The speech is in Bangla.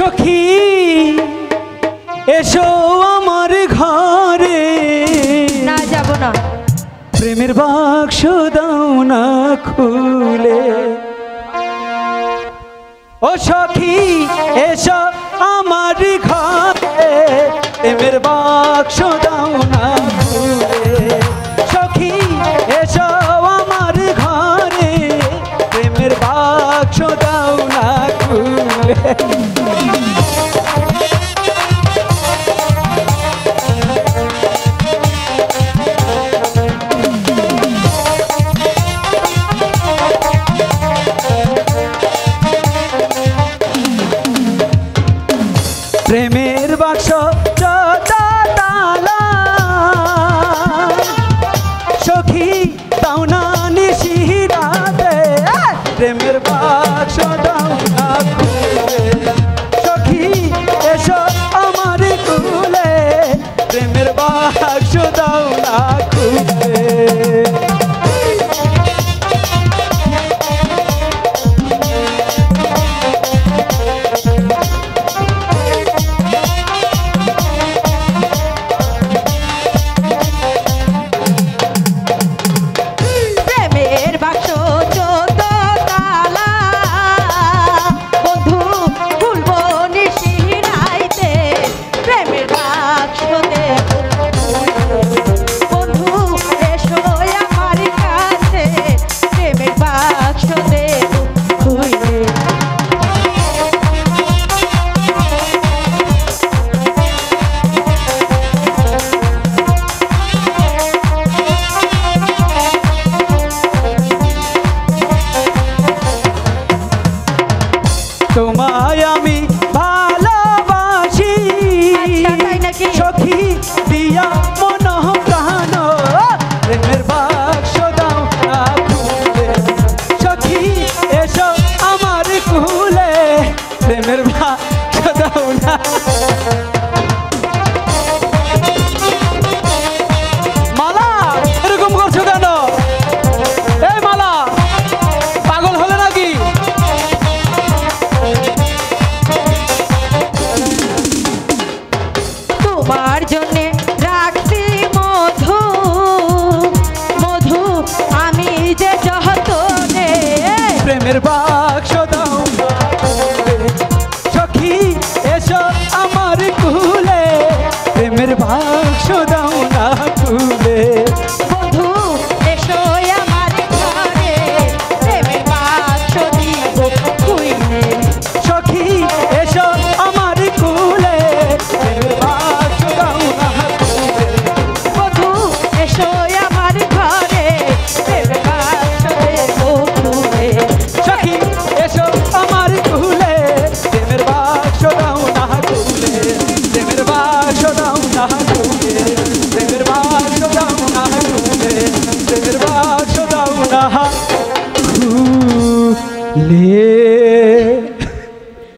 সখী এসো আমার ঘরে। না যাব না। প্রেমের বাক্স দাও না খুলে। ও সখী এসো আমার ঘরে, প্রেমের বাক্স দাও না খুলে। সখী এসো আমার ঘরে, প্রেমের বাক্স দাও না খুলে। প্রেমের বাক্স তালা, সখী দাও না নিশিরাতে, প্রেমের বাক্স দাও না খুলে। সখী এসো আমার কুলে, প্রেমের বাক্স দাও না খুলে। তোমায় আমি ভালোবাসি সখী দিয়া মন প্রাণ, প্রেমের বাক্স দাও না খুলে। সখী এসো আমার কুলে, প্রেমের বাক্স দাও না।